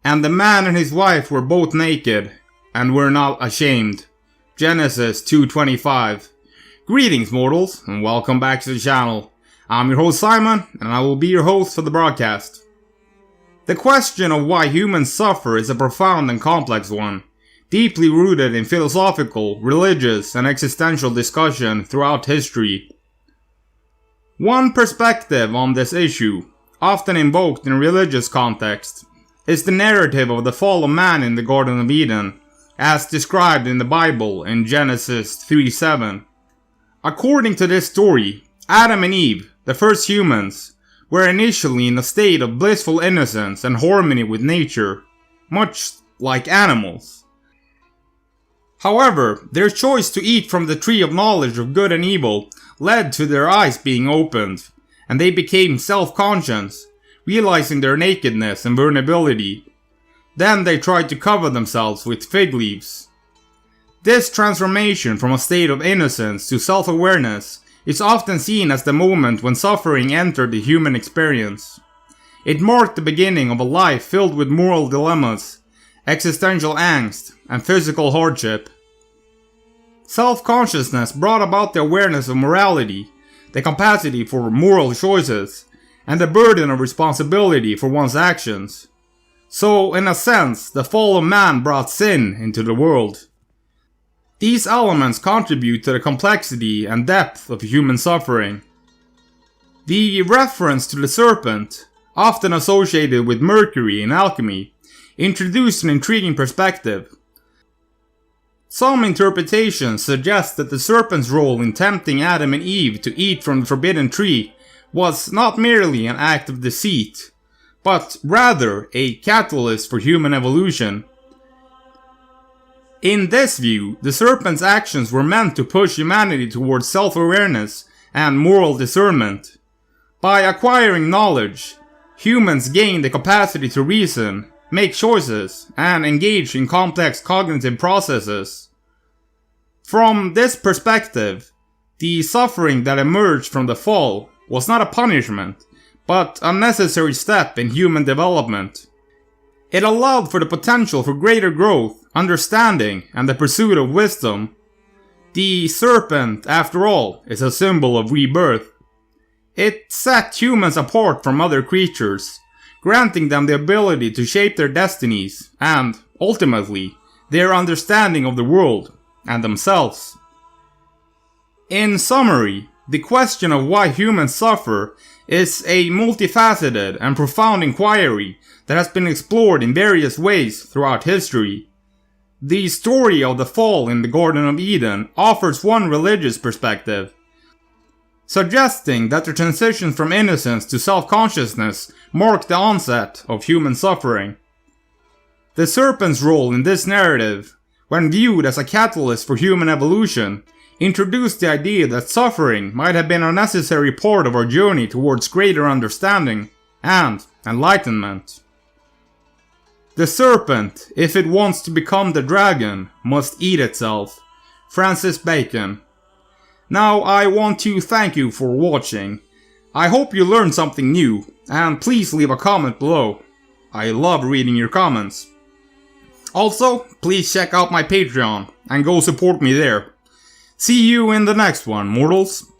And the man and his wife were both naked, and were not ashamed. Genesis 2:25. Greetings mortals, and welcome back to the channel. I'm your host Simon, and I will be your host for the broadcast. The question of why humans suffer is a profound and complex one, deeply rooted in philosophical, religious, and existential discussion throughout history. One perspective on this issue, often invoked in religious context, is the narrative of the fall of man in the Garden of Eden, as described in the Bible in Genesis 3:7. According to this story, Adam and Eve, the first humans, were initially in a state of blissful innocence and harmony with nature, much like animals. However, their choice to eat from the tree of knowledge of good and evil led to their eyes being opened, and they became self-conscious, realizing their nakedness and vulnerability. Then they tried to cover themselves with fig leaves. This transformation from a state of innocence to self-awareness is often seen as the moment when suffering entered the human experience. It marked the beginning of a life filled with moral dilemmas, existential angst, and physical hardship. Self-consciousness brought about the awareness of morality, the capacity for moral choices, and the burden of responsibility for one's actions. So, in a sense, the fall of man brought sin into the world. These elements contribute to the complexity and depth of human suffering. The reference to the serpent, often associated with Mercury in alchemy, introduced an intriguing perspective. Some interpretations suggest that the serpent's role in tempting Adam and Eve to eat from the forbidden tree was not merely an act of deceit, but rather a catalyst for human evolution. In this view, the serpent's actions were meant to push humanity towards self-awareness and moral discernment. By acquiring knowledge, humans gain the capacity to reason, make choices, and engage in complex cognitive processes. From this perspective, the suffering that emerged from the fall was not a punishment, but a necessary step in human development. It allowed for the potential for greater growth, understanding, and the pursuit of wisdom. The serpent, after all, is a symbol of rebirth. It set humans apart from other creatures, granting them the ability to shape their destinies and, ultimately, their understanding of the world and themselves. In summary, the question of why humans suffer is a multifaceted and profound inquiry that has been explored in various ways throughout history. The story of the fall in the Garden of Eden offers one religious perspective, suggesting that the transition from innocence to self-consciousness marked the onset of human suffering. The serpent's role in this narrative, when viewed as a catalyst for human evolution, introduced the idea that suffering might have been a necessary part of our journey towards greater understanding and enlightenment. The serpent, if it wants to become the dragon, must eat itself. Francis Bacon. Now I want to thank you for watching. I hope you learned something new, and please leave a comment below. I love reading your comments. Also, please check out my Patreon and go support me there. See you in the next one, mortals.